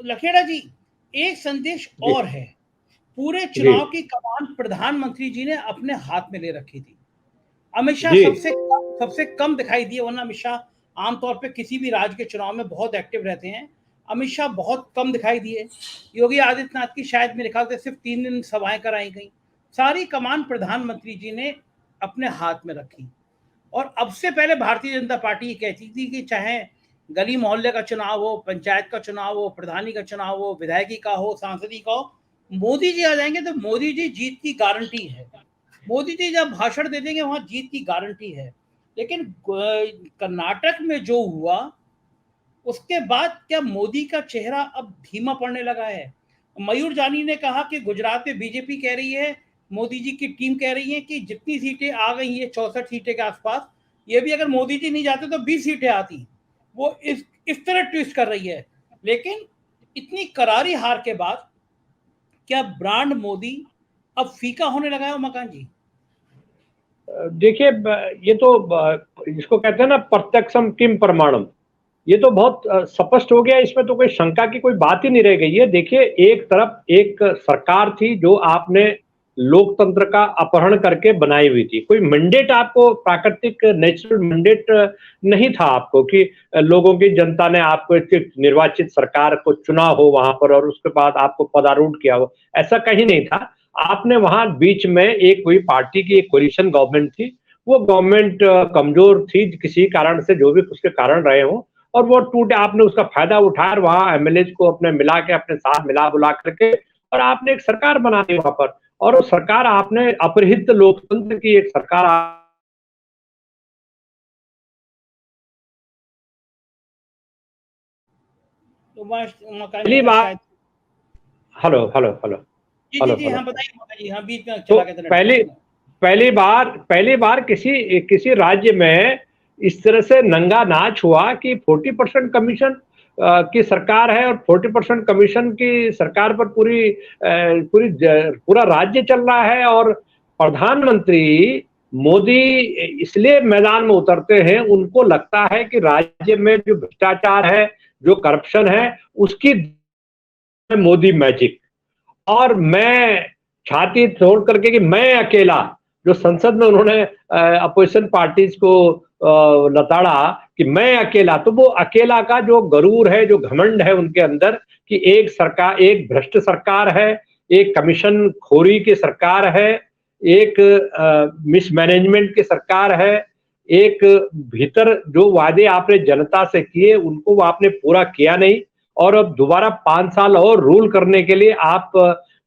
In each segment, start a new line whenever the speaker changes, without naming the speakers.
लखेड़ा जी, एक संदेश
जी
और है। पूरे
जी
चुनाव की कमान प्रधानमंत्री जी ने अपने हाथ में ले रखी थी। अमित शाह
जी
सबसे कम दिखाई दिए, वरना अमित शाह आमतौर पे किसी भी राज्य के चुनाव में बहुत एक्टिव रहते हैं। अमित शाह बहुत कम दिखाई दिए। योगी आदित्यनाथ की शायद मेरे ख्याल से सिर्फ 3 दिन सभाएं कराई गई। सारी कमान प्रधानमंत्री जी ने अपने हाथ में रखी। और अब से पहले भारतीय जनता पार्टी कहती थी कि चाहे गली मोहल्ले का चुनाव हो, पंचायत का चुनाव हो, प्रधानी का चुनाव हो, विधायकी का हो, सांसदी का हो, मोदी जी आ जाएंगे तो मोदी जी जीत की गारंटी है। मोदी जी जब भाषण दे देंगे वहां जीत की गारंटी है। लेकिन कर्नाटक में जो हुआ उसके बाद क्या मोदी का चेहरा अब धीमा पड़ने लगा है। मयूर जानी ने कहा कि गुजरात में बीजेपी कह रही है, मोदी जी की टीम कह रही है कि जितनी सीटें आ गई है 64 सीटें के आसपास, ये भी अगर मोदी जी नहीं जाते तो 20 सीटें आती। वो इस तरह ट्विस्ट कर रही है। लेकिन इतनी करारी हार के बाद क्या ब्रांड मोदी अब फीका होने लगा है उमाकांत जी?
देखिए, ये तो जिसको कहते हैं ना, प्रत्यक्षम किम प्रमाणम, ये तो बहुत स्पष्ट हो गया। इसमें तो कोई शंका की कोई बात ही नहीं रह गई है। देखिए, एक तरफ एक सरकार थी जो आपने लोकतंत्र का अपहरण करके बनाई हुई थी। कोई मैंडेट आपको, प्राकृतिक नेचुरल मैंडेट नहीं था आपको कि लोगों की, जनता ने आपको एक निर्वाचित सरकार को चुना हो वहां पर और उसके बाद आपको पदारूढ़ किया हो, ऐसा कहीं नहीं था। आपने वहां बीच में एक कोई पार्टी की एक कोलिशन गवर्नमेंट थी। वो गवर्नमेंट कमजोर थी किसी कारण से, जो भी उसके कारण रहे हो, और वो टूटे। आपने उसका फायदा उठाया, वहां एमएलए को अपने मिला के, अपने साथ मिला बुला करके, और आपने एक सरकार बना दी वहां पर। और वो सरकार आपने अपरिहित लोकतंत्र की एक सरकार।
तो उमाकांत जी
पहली
का
बार,
शायद।
हेलो हेलो हेलो
जी जी
हेलो
जी,
हेलो।
हाँ बताइए उमाकांत जी, हाँ बीच में
तो
चला गया था नेटवर्क।
पहली पहली बार किसी किसी राज्य में इस तरह से नंगा नाच हुआ कि 40% कमीशन की सरकार है, और 40% कमीशन की सरकार पर पूरा राज्य चल रहा है। और प्रधानमंत्री मोदी इसलिए मैदान में उतरते हैं, उनको लगता है कि राज्य में जो भ्रष्टाचार है, जो करप्शन है, उसकी मोदी मैजिक। और मैं छाती तोड़ करके कि मैं अकेला, जो संसद में उन्होंने अपोजिशन पार्टीज को लताड़ा कि मैं अकेला, तो वो अकेला का जो गरूर है, जो घमंड है उनके अंदर, कि एक सरकार, एक भ्रष्ट सरकार है, एक कमीशन खोरी की सरकार है, एक मिसमैनेजमेंट की सरकार है, एक भीतर जो वादे आपने जनता से किए उनको वो आपने पूरा किया नहीं, और अब दोबारा 5 साल और रूल करने के लिए आप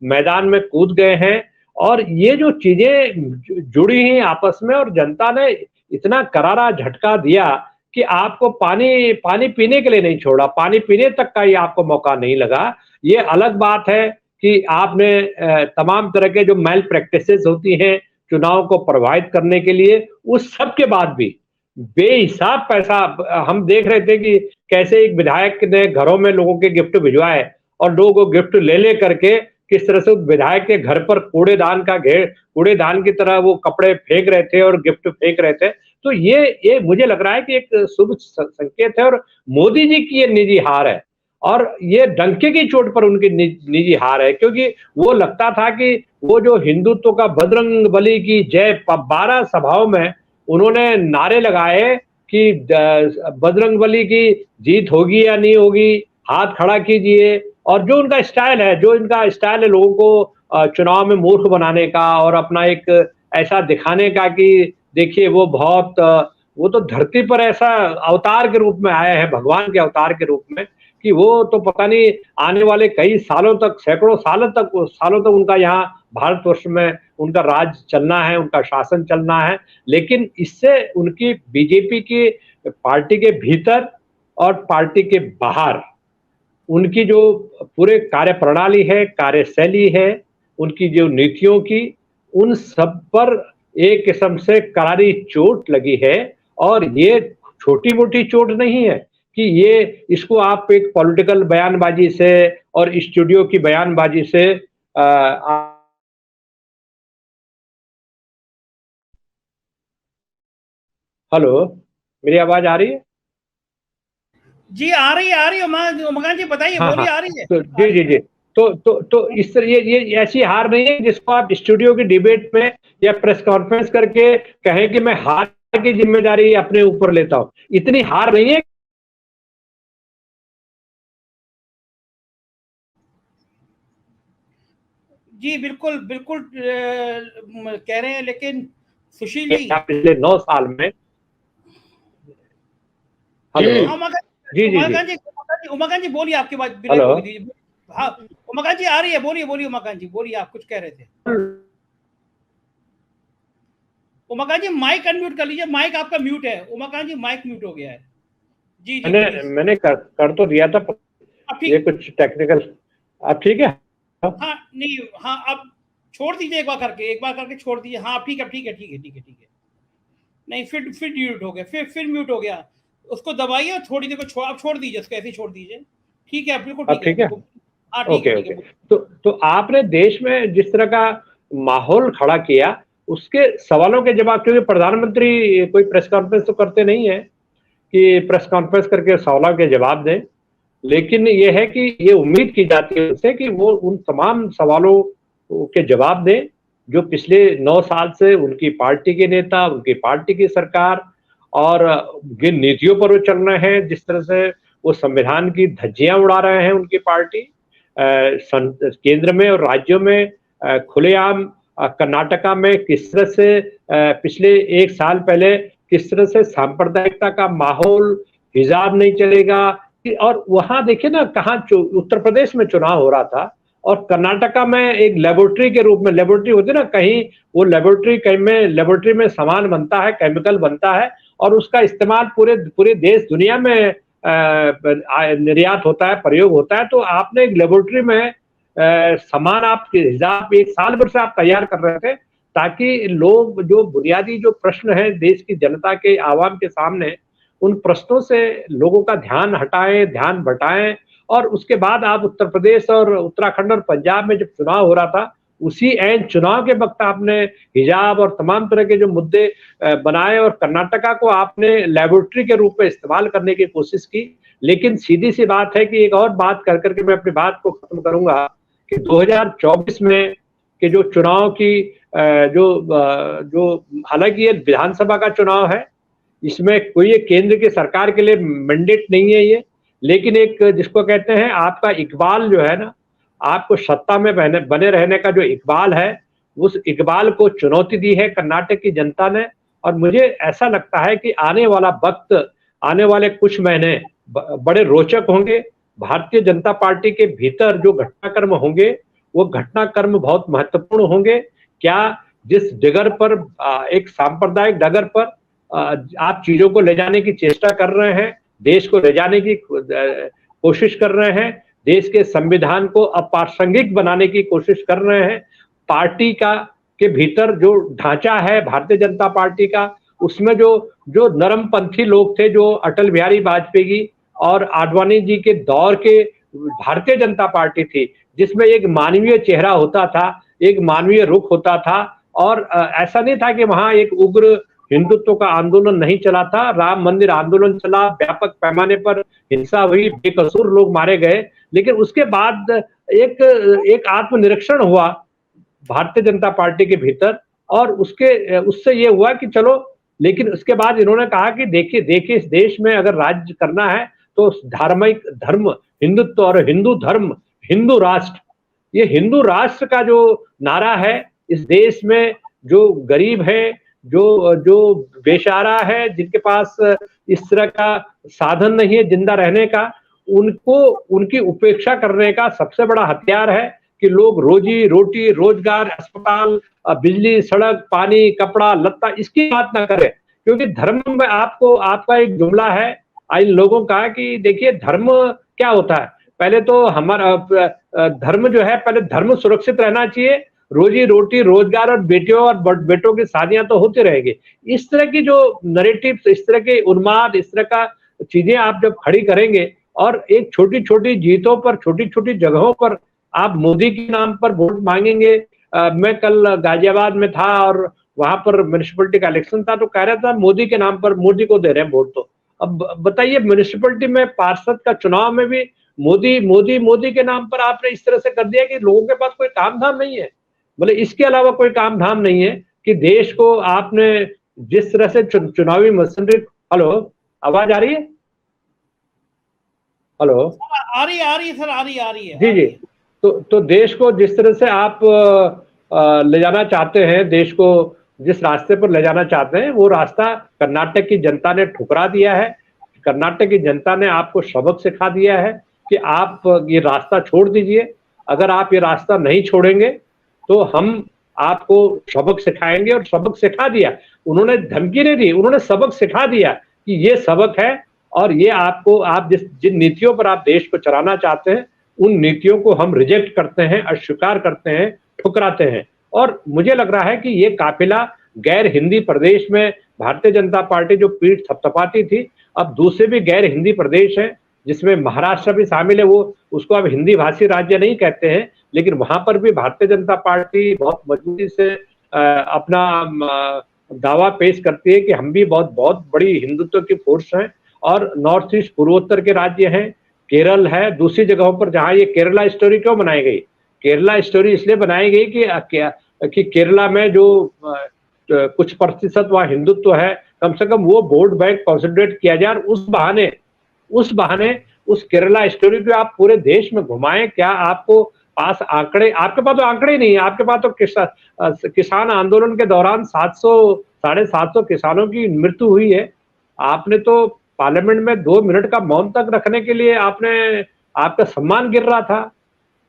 मैदान में कूद गए हैं। और ये जो चीजें जुड़ी हैं आपस में, और जनता ने इतना करारा झटका दिया कि आपको पानी पानी पीने के लिए नहीं छोड़ा, पानी पीने तक का ही आपको मौका नहीं लगा। ये अलग बात है कि आपने तमाम तरह के जो मेल प्रैक्टिसेस होती हैं चुनाव को प्रभावित करने के लिए, उस सब के बाद भी बेहिसाब पैसा हम देख रहे थे कि कैसे एक विधायक ने घरों में लोगों के गिफ्ट भिजवाए, और लोग वो गिफ्ट ले ले करके किस तरह से विधायक के घर पर कूड़ेदान की तरह वो कपड़े फेंक रहे थे और गिफ्ट फेंक रहे थे। तो ये मुझे लग रहा है कि एक शुभ संकेत है, और मोदी जी की ये निजी हार है, और ये डंके की चोट पर उनकी निजी हार है। क्योंकि वो लगता था कि वो जो हिंदुत्व का बजरंग बली की जय 12 सभाओं में उन्होंने नारे लगाए कि बजरंग बली की जीत होगी या नहीं होगी, हाथ खड़ा कीजिए। और जो उनका स्टाइल है, लोगों को चुनाव में मूर्ख बनाने का, और अपना एक ऐसा दिखाने का कि देखिए वो तो धरती पर ऐसा अवतार के रूप में आए हैं, भगवान के अवतार के रूप में, कि वो तो पता नहीं आने वाले कई सालों तक, सैकड़ों सालों तक उनका यहाँ भारतवर्ष में उनका राज चलना है, उनका शासन चलना है। लेकिन इससे उनकी बीजेपी की पार्टी के भीतर और पार्टी के बाहर उनकी जो पूरे कार्य प्रणाली है, कार्यशैली है, उनकी जो नीतियों की, उन सब पर एक किस्म से करारी चोट लगी है। और ये छोटी मोटी चोट नहीं है कि ये इसको आप एक पॉलिटिकल बयानबाजी से और स्टूडियो की बयानबाजी से हेलो, मेरी आवाज आ रही है?
जी आ रही है उमाकांत जी, बताइए,
हाँ
बोलिए,
हाँ,
आ रही है।
तो जी जी जी, तो इस तरह ये ऐसी हार नहीं है जिसको आप स्टूडियो की डिबेट में या प्रेस कॉन्फ्रेंस करके कहें कि मैं हार की जिम्मेदारी अपने ऊपर लेता हूं। इतनी हार नहीं है।
जी बिल्कुल बिल्कुल, कह रहे हैं, लेकिन सुशील जी।
पिछले 9 साल में। हेलो।
जी
हाँ
जी जी जी।
उमाकांत जी बोलिए, आपकी बात बिना
हेलो।
रोक दीजिए। हाँ उमाकांत जी आ रही है, बोलिए बोलिए उमाकांत जी, बोलिए, आप कुछ कह रहे थे। उमाकांत जी माइक अनम्यूट कर लीजिए, माइक आपका म्यूट है, उमाकांत जी माइक म्यूट हो गया है। जी जी
मैंने
प्लीज।
मैंने कर तो दिया था।
अब
ये
ठीक।
कुछ टेक्निकल। अब ठीक है।
हाँ नहीं, हाँ अब छोड़ दीजिए, एक बार करके छोड़ दीजिए। हाँ ठीक है, ठीक है, ठीक है, ठीक है, ठीक है। नहीं, फिर म्यूट हो गया, फिर म्यूट हो गया। उसको दबाइए और थोड़ी देर को आप छोड़ दीजिए, उसको ऐसे ही छोड़ दीजिए। ठीक है, बिल्कुल
अब
ठीक है।
ठीक है।
हाँ ठीक है,
ओके
ठीक
ओके।
है।
तो आपने देश में जिस तरह का माहौल खड़ा किया, उसके सवालों के जवाब, क्योंकि प्रधानमंत्री कोई प्रेस कॉन्फ्रेंस तो करते नहीं है कि प्रेस कॉन्फ्रेंस करके सवालों के जवाब दें, लेकिन ये है कि ये उम्मीद की जाती है उनसे कि वो उन तमाम सवालों के जवाब दें जो पिछले 9 साल से उनकी पार्टी के नेता, उनकी पार्टी की सरकार और जिन नीतियों पर वो चल रहे हैं, जिस तरह से वो संविधान की धज्जियां उड़ा रहे हैं उनकी पार्टी केंद्र में और राज्यों में, खुलेआम कर्नाटका में किस तरह से पिछले 1 साल पहले किस तरह से सांप्रदायिकता का माहौल, हिजाब नहीं चलेगा। और वहां देखिए ना, कहाँ उत्तर प्रदेश में चुनाव हो रहा था और कर्नाटका में एक लेबोरेटरी के रूप में, लेबोरेटरी होती है ना, कहीं वो लेबोरेटरी में सामान बनता है, केमिकल बनता है और उसका इस्तेमाल पूरे पूरे देश दुनिया में निर्यात होता है, प्रयोग होता है। तो आपने एक लेबोरेटरी में सामान आपके हिसाब 1 साल भर से आप तैयार कर रहे थे ताकि लोग जो बुनियादी जो प्रश्न है देश की जनता के, आवाम के सामने, उन प्रश्नों से लोगों का ध्यान हटाएं, ध्यान बटाएं। और उसके बाद आप उत्तर प्रदेश और उत्तराखंड और पंजाब में जब चुनाव हो रहा था, उसी एन चुनाव के वक्त आपने हिजाब और तमाम तरह के जो मुद्दे बनाए और कर्नाटका को आपने लेबोरेटरी के रूप में इस्तेमाल करने की कोशिश की। लेकिन सीधी सी बात है कि एक और बात कर करके मैं अपनी बात को खत्म करूंगा कि 2024 में के जो चुनाव की जो हालांकि ये विधानसभा का चुनाव है, इसमें कोई एक केंद्र की सरकार के लिए मैंडेट नहीं है ये, लेकिन एक जिसको कहते हैं आपका इकबाल जो है ना, आपको सत्ता में बने रहने का जो इकबाल है, उस इकबाल को चुनौती दी है कर्नाटक की जनता ने। और मुझे ऐसा लगता है कि आने वाला वक्त, आने वाले कुछ महीने बड़े रोचक होंगे। भारतीय जनता पार्टी के भीतर जो घटनाक्रम होंगे, वो घटनाक्रम बहुत महत्वपूर्ण होंगे। क्या जिस डगर पर, एक सांप्रदायिक डगर पर आप चीजों को ले जाने की चेष्टा कर रहे हैं, देश को ले जाने की कोशिश कर रहे हैं, देश के संविधान को अप्रासंगिक बनाने की कोशिश कर रहे हैं, पार्टी का के भीतर जो ढांचा है भारतीय जनता पार्टी का, उसमें जो जो नरमपंथी लोग थे, जो अटल बिहारी वाजपेयी और आडवाणी जी के दौर के भारतीय जनता पार्टी थी, जिसमें एक मानवीय चेहरा होता था, एक मानवीय रुख होता था। और ऐसा नहीं था कि वहां एक उग्र हिंदुत्व का आंदोलन नहीं चला था, राम मंदिर आंदोलन चला, व्यापक पैमाने पर हिंसा हुई, बेकसूर लोग मारे गए। लेकिन उसके बाद एक एक आत्मनिरीक्षण हुआ भारतीय जनता पार्टी के भीतर और उससे ये हुआ कि चलो, लेकिन उसके बाद इन्होंने कहा कि देखिए देखिए, इस देश में अगर राज्य करना है तो धार्मिक धर्म, हिंदुत्व और हिंदू धर्म, हिंदू राष्ट्र, ये हिंदू राष्ट्र का जो नारा है, इस देश में जो गरीब है, जो जो बेचारा है, जिनके पास इस तरह का साधन नहीं है जिंदा रहने का, उनको उनकी उपेक्षा करने का सबसे बड़ा हथियार है कि लोग रोजी रोटी, रोजगार, अस्पताल, बिजली, सड़क, पानी, कपड़ा लत्ता, इसकी बात ना करें। क्योंकि धर्म में आपका एक जुमला है इन लोगों का कि देखिए धर्म क्या होता है, पहले तो हमारा धर्म जो है, पहले धर्म सुरक्षित रहना चाहिए, रोजी रोटी, रोजगार और बेटियों और बेटों की शादियां तो होती रहेगी। इस तरह की जो नैरेटिव, इस तरह के उन्माद, इस तरह का चीजें आप जब खड़ी करेंगे और एक छोटी छोटी जीतों पर, छोटी छोटी जगहों पर आप मोदी के नाम पर वोट मांगेंगे। मैं कल गाजियाबाद में था और वहां पर म्यूनिसिपैलिटी का इलेक्शन था, तो कह रहा था मोदी के नाम पर, मोदी को दे रहे हैं वोट। तो अब बताइए, म्युनिसिपैलिटी में पार्षद का चुनाव में भी मोदी मोदी मोदी के नाम पर आपने इस तरह से कर दिया कि लोगों के पास कोई काम धाम नहीं है, बोले इसके अलावा कोई काम धाम नहीं है कि देश को आपने जिस तरह से चुनावी मशीनरी। हेलो, आवाज आ रही है? हेलो,
आ रही है सर, आ रही है
जी जी। तो देश को जिस तरह से आप ले जाना चाहते हैं, देश को जिस रास्ते पर ले जाना चाहते हैं, वो रास्ता कर्नाटक की जनता ने ठुकरा दिया है। कर्नाटक की जनता ने आपको सबक सिखा दिया है कि आप ये रास्ता छोड़ दीजिए। अगर आप ये रास्ता नहीं छोड़ेंगे तो हम आपको सबक सिखाएंगे, और सबक सिखा दिया। उन्होंने धमकी नहीं दी, उन्होंने सबक सिखा दिया कि ये सबक है, और ये आपको, आप जिन नीतियों पर आप देश को चलाना चाहते हैं, उन नीतियों को हम रिजेक्ट करते हैं, अस्वीकार करते हैं, ठुकराते हैं। और मुझे लग रहा है कि ये काफिला गैर हिंदी प्रदेश में भारतीय जनता पार्टी जो पीठ थपथपाती थी, अब दूसरे भी गैर हिंदी प्रदेश हैं, जिसमें महाराष्ट्र भी शामिल है। वो उसको अब हिंदी भाषी राज्य नहीं कहते हैं, लेकिन वहां पर भी भारतीय जनता पार्टी बहुत मजबूती से अपना दावा पेश करती है कि हम भी बहुत बहुत बड़ी हिंदुत्व की फोर्स हैं। और नॉर्थ ईस्ट पूर्वोत्तर के राज्य हैं, केरल है, दूसरी जगहों पर जहां ये केरला स्टोरी क्यों बनाई गई? केरला स्टोरी इसलिए बनाई गई कि केरला में जो कुछ प्रतिशत वहां हिंदुत्व है, कम से कम वो वोट बैंक कॉन्सेंट्रेट किया जाए। उस बहाने उस केरला स्टोरी को आप पूरे देश में घुमाएं। क्या आपको पास आंकड़े, आपके पास तो आंकड़े ही नहीं है। आपके पास तो किसान आंदोलन के दौरान 700-750 किसानों की मृत्यु हुई है। आपने तो पार्लियामेंट में 2 मिनट का मौन तक रखने के लिए आपका सम्मान गिर रहा था।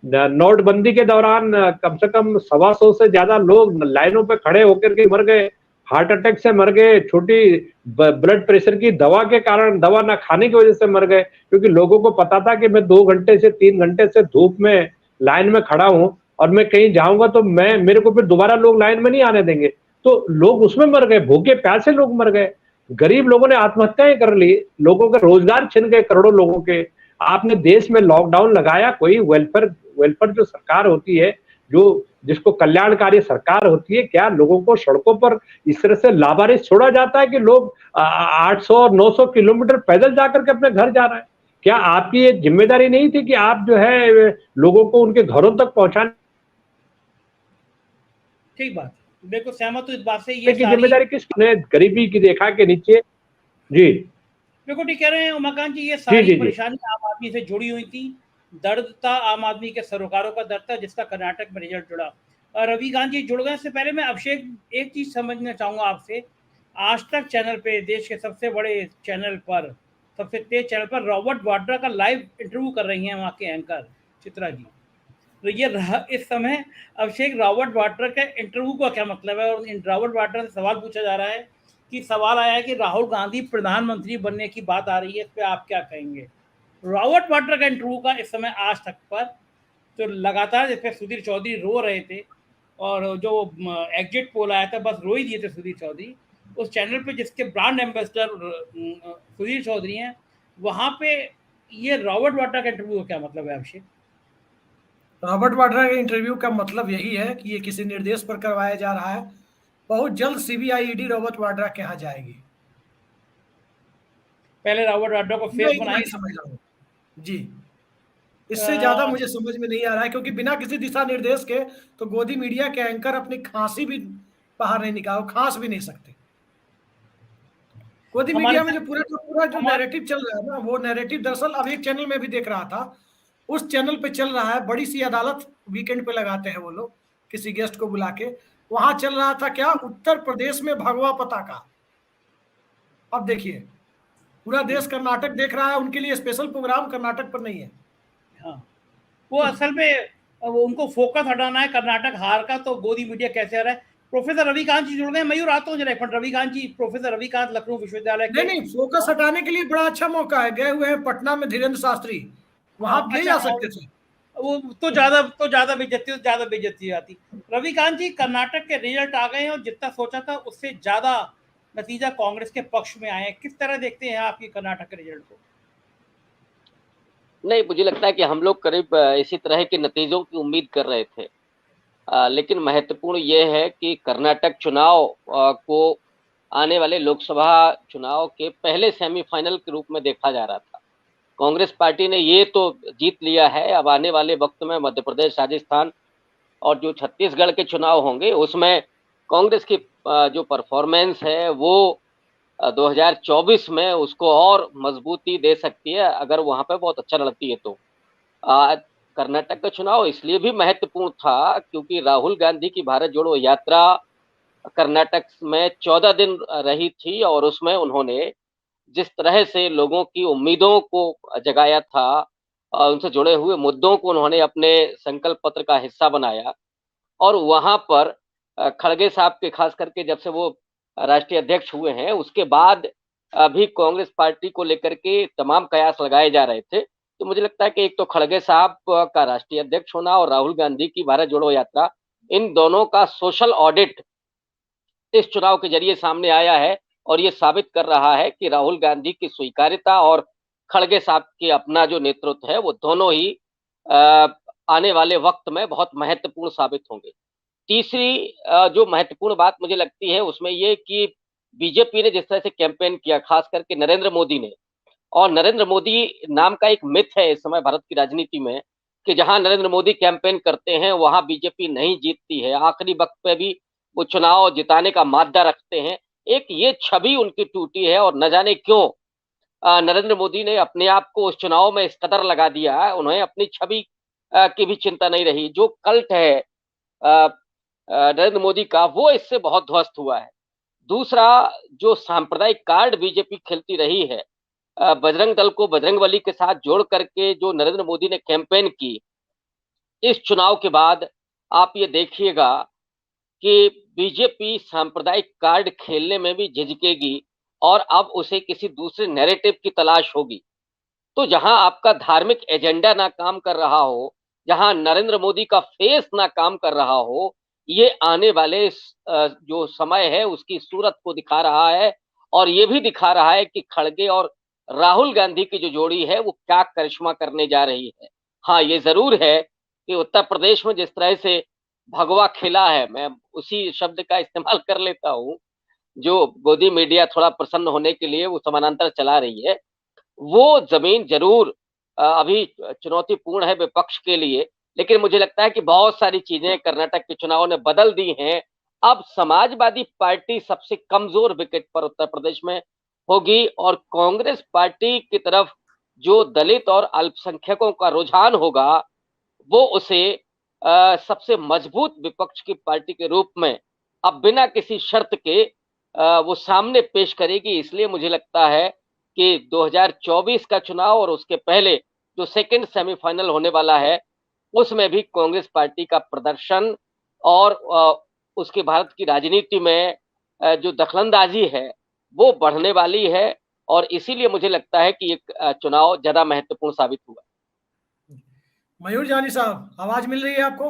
नोटबंदी के दौरान कम से कम 125 से ज्यादा लोग लाइनों पे खड़े होकर के मर गए, हार्ट अटैक से मर गए, छोटी ब्लड प्रेशर की दवा के कारण, दवा ना खाने की वजह से मर गए, क्योंकि लोगों को पता था कि मैं 2 घंटे से 3 घंटे से धूप में लाइन में खड़ा हूं, और मैं कहीं जाऊंगा तो मेरे को फिर दोबारा लोग लाइन में नहीं आने देंगे। तो लोग उसमें मर गए, भूखे प्यासे लोग मर गए, गरीब लोगों ने आत्महत्याएं कर ली, लोगों के रोजगार छिन गए करोड़ों लोगों के। आपने देश में लॉकडाउन लगाया, कोई वेलफेयर जो सरकार होती है, जो जिसको कल्याणकारी सरकार होती है, क्या लोगों को सड़कों पर इस तरह से लावारिस छोड़ा जाता है कि लोग 800 और 900 किलोमीटर पैदल जाकर के अपने घर जा रहे हैं? क्या आपकी ये जिम्मेदारी नहीं थी कि आप जो है लोगों को उनके घरों तक पहुंचाने
ठीक बात, बिल्कुल सहमत हूँ इस बात से। ये
की जिम्मेदारी किसने? गरीबी की रेखा के नीचे। जी
बिल्कुल ठीक कह रहे हैं उमाकांत जी, ये सारी परेशानी आम आदमी से जुड़ी हुई थी। दर्द था आम आदमी के सरोकारों का दर्द था, जिसका कर्नाटक में रिजल्ट जुड़ा। और रविकांत जी जुड़ गए। इससे पहले मैं अभिषेक एक चीज समझना चाहूंगा आपसे। आज तक चैनल पे, देश के सबसे बड़े चैनल पर, सबसे तेज चैनल पर रॉबर्ट वाड्रा का लाइव इंटरव्यू कर रही हैं वहाँ के एंकर चित्रा जी। तो ये इस समय अभिषेक, रॉबर्ट वाड्रा के इंटरव्यू का क्या मतलब है? और रॉबर्ट वाड्रा से सवाल पूछा जा रहा है कि सवाल आया है कि राहुल गांधी प्रधानमंत्री बनने की बात आ रही है, इस पर आप क्या कहेंगे? रॉबर्ट वाड्रा का इंटरव्यू का इस समय आज तक पर जो लगातार, जिसपे सुधीर चौधरी रो रहे थे, और जो एग्जिट पोल आया था बस रो ही दिए थे सुधीर चौधरी, उस चैनल पे जिसके ब्रांड एम्बेसडर सुधीर चौधरी हैं, वहां पे ये रॉबर्ट वाड्रा का इंटरव्यू का क्या मतलब है अभिषेक?
रॉबर्ट वाड्रा के इंटरव्यू का मतलब यही है कि ये किसी निर्देश पर करवाया जा रहा है। बहुत जल्द सीबीआई ईडी रॉबर्ट वाड्रा के यहाँ जाएगी।
पहले रॉबर्ट वाड्रा को फेस बनाएंगे,
समझ रहा हूँ जी। इससे ज्यादा मुझे समझ में नहीं आ रहा है, क्योंकि बिना किसी दिशा निर्देश के तो गोदी मीडिया के एंकर अपनी खांसी भी बाहर नहीं निकाल, खांस भी नहीं सकते। गोदी मीडिया में जो पूरा जो नैरेटिव चल रहा है ना, वो नैरेटिव दरअसल अब एक चैनल में भी देख रहा था, उस चैनल पे चल रहा है। बड़ी सी अदालत वीकेंड पे लगाते हैं वो लोग, किसी गेस्ट को बुला के। वहां चल रहा था क्या, उत्तर प्रदेश में भगवा पताका। अब देखिए, पूरा देश कर्नाटक देख रहा है, उनके लिए स्पेशल प्रोग्राम कर्नाटक पर नहीं है।
हाँ, वो असल में उनको फोकस हटाना है कर्नाटक हार का, तो गोदी मीडिया कैसे आ रहा है। प्रोफेसर रविकांत जी जुड़ गए। मयूर आता हूँ जरा, रविकांत जी, प्रोफेसर रविकांत लखनऊ विश्वविद्यालय के।
नहीं, फोकस हटाने के लिए बड़ा अच्छा मौका है। गए हुए हैं पटना में धीरेन्द्र शास्त्री, वहां ले जा सकते थे।
वो तो ज्यादा बेइज्जती आती। रविकांत जी, कर्नाटक के रिजल्ट आ गए हैं और जितना सोचा था उससे ज्यादा नतीजा कांग्रेस के पक्ष में आए हैं। किस तरह देखते हैं आपकी कर्नाटक के रिजल्ट को?
नहीं, मुझे लगता है कि हम लोग करीब इसी तरह के नतीजों की उम्मीद कर रहे थे। लेकिन महत्वपूर्ण ये है कि कर्नाटक चुनाव को आने वाले लोकसभा चुनाव के पहले सेमीफाइनल के रूप में देखा जा रहा था। कांग्रेस पार्टी ने ये तो जीत लिया है, अब आने वाले वक्त में मध्य प्रदेश, राजस्थान और जो छत्तीसगढ़ के चुनाव होंगे उसमें कांग्रेस की जो परफॉर्मेंस है वो 2024 में उसको और मजबूती दे सकती है, अगर वहां पे बहुत अच्छा लड़ती है तो। कर्नाटक का चुनाव इसलिए भी महत्वपूर्ण था क्योंकि राहुल गांधी की भारत जोड़ो यात्रा कर्नाटक में 14 दिन रही थी और उसमें उन्होंने जिस तरह से लोगों की उम्मीदों को जगाया था, उनसे जुड़े हुए मुद्दों को उन्होंने अपने संकल्प पत्र का हिस्सा बनाया और वहां पर खड़गे साहब के खास करके जब से वो राष्ट्रीय अध्यक्ष हुए हैं उसके बाद अभी कांग्रेस पार्टी को लेकर के तमाम कयास लगाए जा रहे थे। तो मुझे लगता है कि एक तो खड़गे साहब का राष्ट्रीय अध्यक्ष होना और राहुल गांधी की भारत जोड़ो यात्रा, इन दोनों का सोशल ऑडिट इस चुनाव के जरिए सामने आया है और ये साबित कर रहा है कि राहुल गांधी की स्वीकार्यता और खड़गे साहब के अपना जो नेतृत्व है वो दोनों ही आने वाले वक्त में बहुत महत्वपूर्ण साबित होंगे। तीसरी जो महत्वपूर्ण बात मुझे लगती है उसमें ये कि बीजेपी ने जिस तरह से कैंपेन किया, खास करके नरेंद्र मोदी ने, और नरेंद्र मोदी नाम का एक मिथ है इस समय भारत की राजनीति में कि जहां नरेंद्र मोदी कैंपेन करते हैं वहां बीजेपी नहीं जीतती है, आखिरी वक्त पे भी वो चुनाव जिताने का मादा रखते हैं। एक ये छवि उनकी टूटी है और न जाने क्यों नरेंद्र मोदी ने अपने आप को उस चुनाव में इस कदर लगा दिया है, उन्हें अपनी छवि की भी चिंता नहीं रही। जो कल्ट है नरेंद्र मोदी का वो इससे बहुत ध्वस्त हुआ है। दूसरा, जो सांप्रदायिक कार्ड बीजेपी खेलती रही है, बजरंग दल को बजरंगबली के साथ जोड़ करके जो नरेंद्र मोदी ने कैंपेन की, इस चुनाव के बाद आप ये देखिएगा कि बीजेपी सांप्रदायिक कार्ड खेलने में भी झिझकेगी और अब उसे किसी दूसरे नैरेटिव की तलाश होगी। तो जहां आपका धार्मिक एजेंडा ना काम कर रहा हो, जहां नरेंद्र मोदी का फेस ना काम कर रहा हो, ये आने वाले जो समय है उसकी सूरत को दिखा रहा है और ये भी दिखा रहा है कि खड़गे और राहुल गांधी की जो जोड़ी है वो क्या करिश्मा करने जा रही है। हाँ, ये जरूर है कि उत्तर प्रदेश में जिस तरह से भगवा खिला है, मैं उसी शब्द का इस्तेमाल कर लेता हूँ, जो गोदी मीडिया थोड़ा प्रसन्न होने के लिए वो समानांतर चला रही है, वो जमीन जरूर अभी चुनौतीपूर्ण है विपक्ष के लिए, लेकिन मुझे लगता है कि बहुत सारी चीजें कर्नाटक के चुनाव ने बदल दी हैं। अब समाजवादी पार्टी सबसे कमजोर विकेट पर उत्तर प्रदेश में होगी और कांग्रेस पार्टी की तरफ जो दलित और अल्पसंख्यकों का रुझान होगा वो उसे सबसे मजबूत विपक्ष की पार्टी के रूप में अब बिना किसी शर्त के वो सामने पेश करेगी। इसलिए मुझे लगता है कि 2024 का चुनाव और उसके पहले जो सेकंड सेमीफाइनल होने वाला है उसमें भी कांग्रेस पार्टी का प्रदर्शन और उसके भारत की राजनीति में जो दखलंदाजी है वो बढ़ने वाली है और इसीलिए मुझे लगता है कि ये चुनाव ज्यादा महत्वपूर्ण साबित हुआ।
मयूर जानी साहब, आवाज मिल रही है आपको?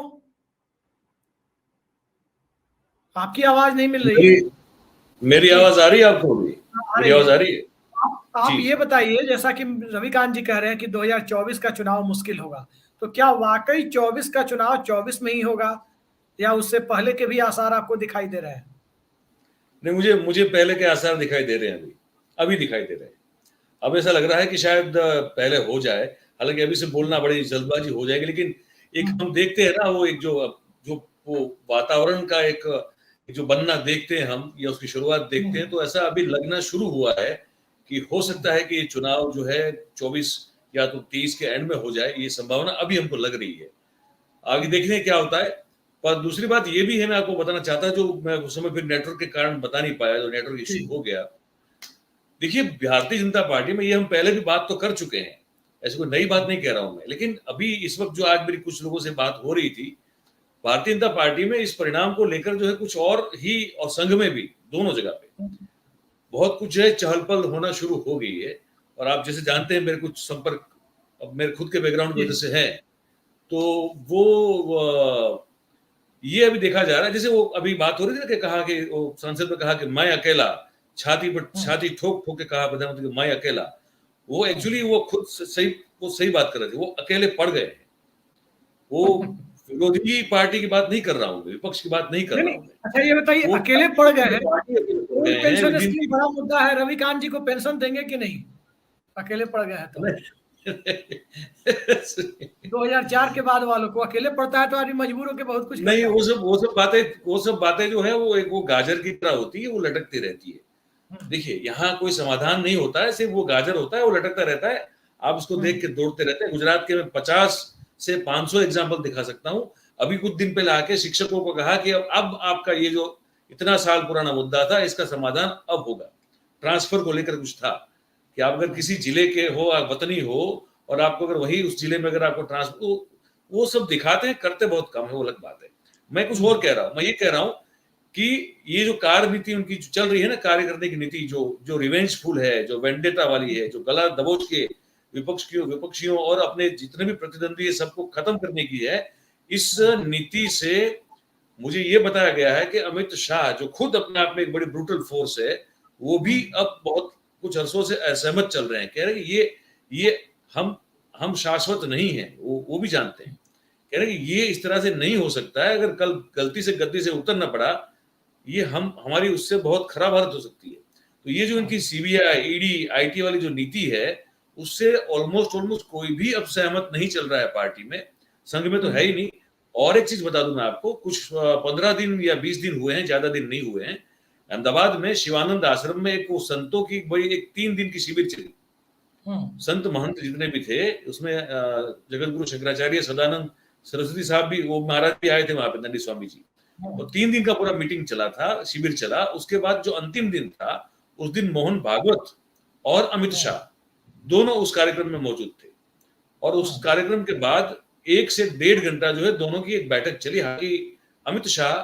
आपकी आवाज नहीं मिल रही है।
मेरी आवाज आ रही है आपको भी? मेरी आवाज आ रही है?
आप ये बताइए, जैसा कि रविकांत जी कह रहे हैं कि 2024 का चुनाव मुश्किल होगा, तो क्या वाकई 24 का चुनाव 24 में ही होगा या उससे पहले के भी आसार आपको दिखाई दे रहे हैं?
नहीं, मुझे पहले के आसार दिखाई दे रहे हैं, अभी दिखाई दे रहे हैं। अब ऐसा लग रहा है कि शायद पहले हो जाए, हालांकि अभी से बोलना बड़ी जल्दबाजी हो जाएगी, लेकिन एक हम देखते हैं ना, वो एक जो वो वातावरण का एक जो बनना देखते हैं हम या उसकी शुरुआत देखते हैं, तो ऐसा अभी लगना शुरू हुआ है कि हो सकता है कि चुनाव जो है 24 या तो 30 के एंड में हो जाए, ये संभावना अभी हमको लग रही है। आगे देखने क्या होता है। पर दूसरी बात ये भी है, मैं आपको बताना चाहता, जो मैं उस समय फिर नेटवर्क के कारण बता नहीं पाया, जो नेटवर्क इश्यू हो गया। देखिए, भारतीय जनता पार्टी में ये हम पहले भी बात तो कर चुके हैं, ऐसी कोई नई बात नहीं कह रहा हूं मैं, लेकिन अभी इस वक्त जो आज मेरी कुछ लोगों से बात हो रही थी, भारतीय जनता पार्टी में इस परिणाम को लेकर जो है कुछ और ही, और संघ में भी, दोनों जगह पे बहुत कुछ है, चहल पहल होना शुरू हो गई है। और आप जैसे जानते हैं, मेरे कुछ संपर्क अब मेरे खुद के बैकग्राउंड की वजह से है, तो वो ये अभी देखा जा रहा है, जैसे वो अभी बात हो रही थी ना कि कहा कि वो सांसद ने कहा कि मैं अकेला, छाती पर छाती ठोक ठोक के कहा प्रधानमंत्री मैं अकेला, वो एक्चुअली वो खुद सही बात कर रहे थे, वो अकेले पड़ गए, वो विरोधी पार्टी की बात नहीं कर रहा हूँ, विपक्ष की बात नहीं कर रहा हूँ मैं।
अच्छा ये बताइए,
वो
अकेले पड़ गए हैं,
पार्टी अकेले पड़ गए हैं,
पेंशन
विभिन्न
स्कीम बड़ा मुद्दा है, रविकांत जी को पेंशन देंगे कि नहीं, अकेले पड़ गए हैं तो? 2004 के बाद वालों को अकेले पड़ता है तो आदमी मजबूर होकर बहुत कुछ
नहीं,
करता है।
वो सब बातें जो है वो गाजर की तरह होती है, वो लटकती रहती है। देखिए यहाँ कोई समाधान नहीं होता है, सिर्फ वो गाजर होता है, वो लटकता रहता है, आप उसको देख के दौड़ते रहते हैं। गुजरात के मैं 50 से 500 एग्जाम्पल दिखा सकता हूँ। अभी कुछ दिन पहले आके शिक्षकों को कहा कि अब आपका ये जो इतना साल पुराना मुद्दा था, इसका समाधान अब होगा। ट्रांसफर को लेकर कुछ था कि आप अगर किसी जिले के हो, आप वतनी हो, और आपको अगर वही उस जिले में अगर आपको ट्रांसफर, वो सब दिखाते हैं, करते बहुत कम है, वो अलग बात है। मैं कुछ और कह रहा हूँ, मैं ये कह रहा हूँ कि ये जो कार्य नीति उनकी जो चल रही है ना, कार्य करने की नीति जो रिवेंजफुल है, जो वेंडेटा वाली है, जो गला दबोच के विपक्षियों और अपने जितने भी प्रतिद्वंदी है सबको खत्म करने की है, इस नीति से मुझे ये बताया गया है कि अमित शाह जो खुद अपने आप में एक बड़ी ब्रूटल फोर्स है, वो भी अब बहुत कुछ अरसों से असहमत चल रहे हैं। कह रहे हैं कि ये हम शाश्वत नहीं है, वो भी जानते हैं। कह रहे हैं कि ये इस तरह से नहीं हो सकता है, अगर कल गलती से गद्दी से उतरना पड़ा, ये हमारी उससे बहुत खराब हालत हो सकती है। तो ये जो इनकी सीबीआई, ईडी, आईटी वाली जो नीति है, उससे ऑलमोस्ट कोई भी अब सहमत नहीं चल रहा है पार्टी में, संघ में तो है ही नहीं। और एक चीज बता दूं मैं आपको, कुछ 15 दिन या 20 दिन हुए हैं, ज्यादा दिन नहीं हुए हैं, अहमदाबाद में शिवानंद आश्रम में एक वो संतों की बड़ी एक 3 दिन की शिविर चली। संत महंत जितने भी थे उसमें जगत गुरु शंकराचार्य, सदानंद सरस्वती साहब भी, वो महाराज भी आए थे वहां पे, नंदी स्वामी जी। तो 3 दिन का पूरा मीटिंग चला था, शिविर चला। उसके बाद जो अंतिम दिन था, उस दिन मोहन भागवत और अमित शाह दोनों उस कार्यक्रम में मौजूद थे। और उस कार्यक्रम के बाद 1 से 1.5 घंटा जो है दोनों की एक बैठक चली। हालांकि अमित शाह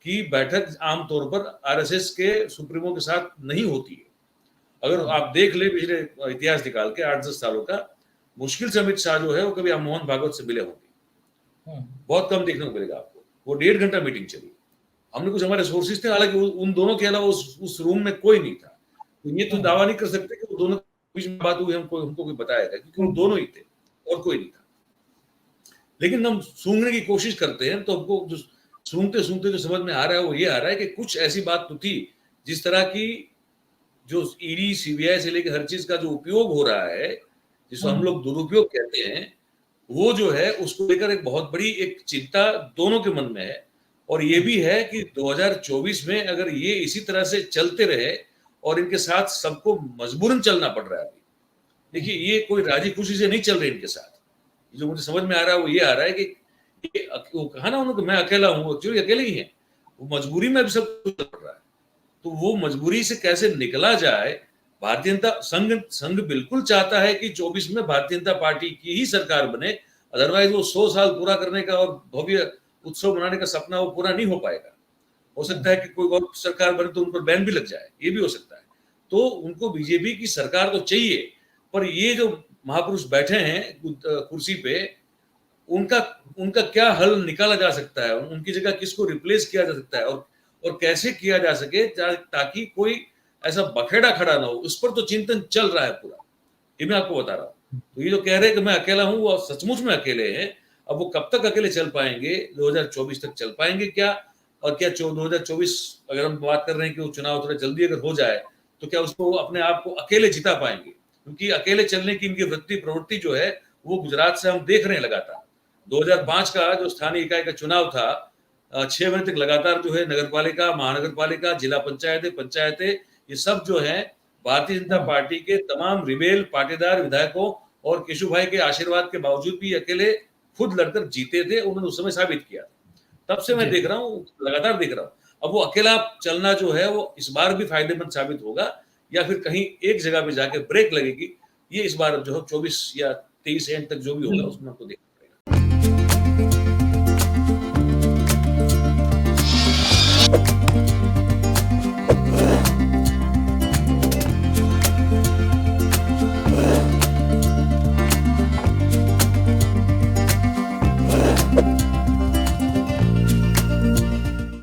की बैठक आमतौर पर आरएसएस के सुप्रीमो के साथ नहीं होती है। अगर आप देख ले पिछले इतिहास निकाल के 8-10 सालों का, मुश्किल से अमित शाह जो है वो कभी आप मोहन भागवत से मिले होंगे, बहुत कम देखने को मिलेगा आपको। वो 1.5 घंटा मीटिंग चली। हमने कुछ हमारे सोर्सेज थे, हालांकि उन दोनों के अलावा उस रूम में कोई नहीं था। तो ये तो दावा नहीं कर सकते कि वो दोनों बीच में बात हुई, हमको कोई बताएगा, क्योंकि वो दोनों ही थे और कोई नहीं था। लेकिन हम सूंघने की कोशिश करते हैं तो हमको जो सूंघते जो समझ में आ रहा है वो ये आ रहा है कि कुछ ऐसी बात तो थी, जिस तरह की जो ईडी, सीबीआई से लेकर हर चीज का जो उपयोग हो रहा है, जिसको हम लोग दुरुपयोग कहते हैं, वो जो है उसको लेकर एक बहुत बड़ी एक चिंता दोनों के मन में है। और ये भी है कि 2024 में अगर ये इसी तरह से चलते रहे और इनके साथ सबको मजबूरन चलना पड़ रहा है। अभी देखिए, ये कोई राजी खुशी से नहीं चल रहे इनके साथ। जो मुझे समझ में आ रहा है वो ये आ रहा है कि वो कहा ना उन्होंने, मैं अकेला हूँ, एक्चुअली अकेले ही है, वो मजबूरी में भी सब कुछ पड़ रहा है। तो वो मजबूरी से कैसे निकला जाए, भारतीय जनता संघ बिल्कुल चाहता है कि 24 में भारतीय जनता पार्टी की ही सरकार बने, अदरवाइज वो 100 साल पूरा करने का और भव्य उत्सव मनाने का सपना वो पूरा नहीं हो पाएगा। हो सकता है कि कोई और सरकार बने तो उन पर बैन भी लग जाए, ये भी हो सकता है। तो उनको बीजेपी की सरकार तो चाहिए, पर ये जो महापुरुष बैठे हैं कुर्सी पे, उनका क्या हल निकाला जा सकता है, उनकी जगह किसको रिप्लेस किया जा सकता है, और कैसे किया जा सके ताकि कोई ऐसा बखेड़ा खड़ा ना हो, उस पर तो चिंतन चल रहा है पूरा। ये मैं आपको बता रहा हूँ। तो ये जो कह रहे हैं कि मैं अकेला हूँ, वो सचमुच में अकेले हैं। अब वो कब तक अकेले चल पाएंगे, 2024 तक चल पाएंगे क्या? और क्या 2024 अगर हम बात कर रहे हैं कि वो चुनाव थोड़ा जल्दी अगर हो जाए, तो क्या उसको अपने आप को अकेले जिता पाएंगे? क्योंकि अकेले चलने की इनकी वृत्ति प्रवृत्ति जो है वो गुजरात से हम देख रहे हैं लगातार। 2005 का जो स्थानीय इकाई का चुनाव था, 6 महीने तक लगातार जो है नगर पालिका, महानगर पालिका, जिला पंचायतें, ये सब जो है भारतीय जनता पार्टी के तमाम रिबेल पाटीदार विधायकों और केशु भाई के आशीर्वाद के बावजूद भी अकेले खुद लड़कर जीते थे। उन्होंने उस समय साबित किया। तब से मैं देख रहा हूँ, लगातार देख रहा हूँ। अब वो अकेला चलना जो है वो इस बार भी फायदेमंद साबित होगा, या फिर कहीं एक जगह पे जाके ब्रेक लगेगी, ये इस बार जो है 24 या 23 एंड तक जो भी होगा उसमें हमको देखना।